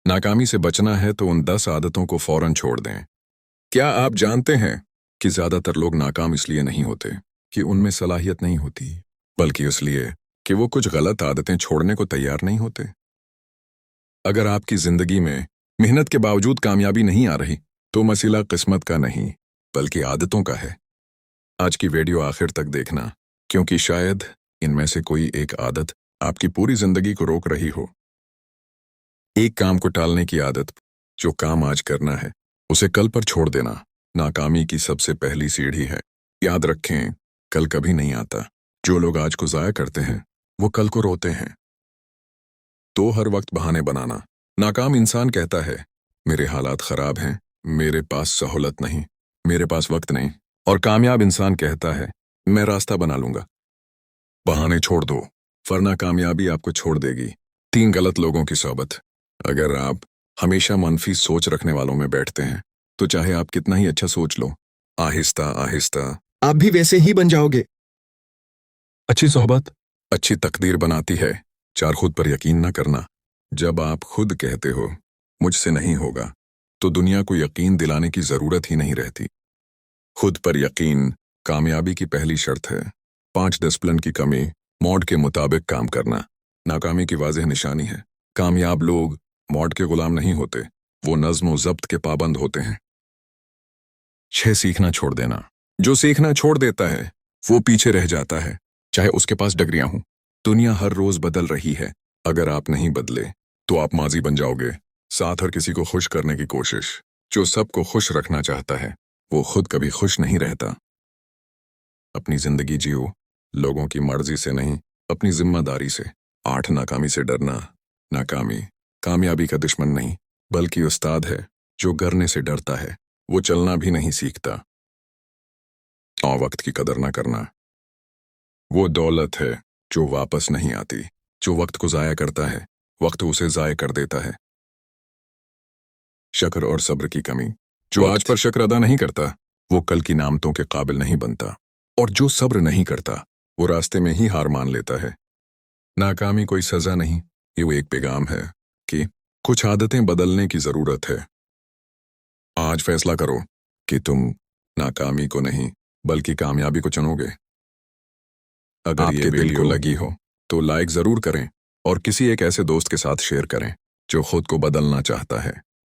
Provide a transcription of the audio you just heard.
नाकामी से बचना है तो उन 10 आदतों को फौरन छोड़ दें। क्या आप जानते हैं कि ज्यादातर लोग नाकाम इसलिए नहीं होते कि उनमें सलाहियत नहीं होती, बल्कि इसलिए कि वो कुछ गलत आदतें छोड़ने को तैयार नहीं होते। अगर आपकी जिंदगी में मेहनत के बावजूद कामयाबी नहीं आ रही, तो मसला किस्मत का नहीं, बल्कि आदतों का है। आज की वीडियो आखिर तक देखना, क्योंकि शायद इनमें से कोई एक आदत आपकी पूरी जिंदगी को रोक रही हो। एक काम को टालने की आदत। जो काम आज करना है उसे कल पर छोड़ देना नाकामी की सबसे पहली सीढ़ी है। याद रखें, कल कभी नहीं आता। जो लोग आज को जाया करते हैं वो कल को रोते हैं। तो हर वक्त बहाने बनाना। नाकाम इंसान कहता है, मेरे हालात खराब हैं, मेरे पास सहूलत नहीं, मेरे पास वक्त नहीं। और कामयाब इंसान कहता है, मैं रास्ता बना लूंगा। बहाने छोड़ दो, वरना कामयाबी आपको छोड़ देगी। 3 गलत लोगों की सोबत। अगर आप हमेशा मनफी सोच रखने वालों में बैठते हैं, तो चाहे आप कितना ही अच्छा सोच लो, आहिस्ता आहिस्ता आप भी वैसे ही बन जाओगे। अच्छी सोहबत अच्छी तकदीर बनाती है। 4 खुद पर यकीन न करना। जब आप खुद कहते हो मुझसे नहीं होगा, तो दुनिया को यकीन दिलाने की जरूरत ही नहीं रहती। खुद पर यकीन कामयाबी की पहली शर्त है। 5 डिसिप्लिन की कमी। मॉड के मुताबिक काम करना नाकामी की वाज़ेह निशानी है। कामयाब लोग मॉड के गुलाम नहीं होते, वो नज्म व ज़ब्त के पाबंद होते हैं। 6 सीखना छोड़ देना। जो सीखना छोड़ देता है वो पीछे रह जाता है, चाहे उसके पास डिग्रियां हों। दुनिया हर रोज बदल रही है। अगर आप नहीं बदले तो आप माजी बन जाओगे। साथ हर किसी को खुश करने की कोशिश। जो सबको खुश रखना चाहता है वो खुद कभी खुश नहीं रहता। अपनी जिंदगी जियो, लोगों की मर्जी से नहीं, अपनी जिम्मेदारी से। 8 नाकामी से डरना। नाकामी कामयाबी का दुश्मन नहीं, बल्कि उस्ताद है। जो गिरने से डरता है वो चलना भी नहीं सीखता। और वक्त की कदर ना करना। वो दौलत है जो वापस नहीं आती। जो वक्त को जाया करता है, वक्त उसे जाया कर देता है। शक्र और सब्र की कमी। जो आज पर शक्र अदा नहीं करता वो कल की नामतों के काबिल नहीं बनता। और जो सब्र नहीं करता वो रास्ते में ही हार मान लेता है। नाकामी कोई सजा नहीं, ये वो एक पैगाम है कि कुछ आदतें बदलने की जरूरत है। आज फैसला करो कि तुम नाकामी को नहीं, बल्कि कामयाबी को चुनोगे। अगर आपके ये दिल वीडियो को लगी हो तो लाइक जरूर करें और किसी एक ऐसे दोस्त के साथ शेयर करें जो खुद को बदलना चाहता है।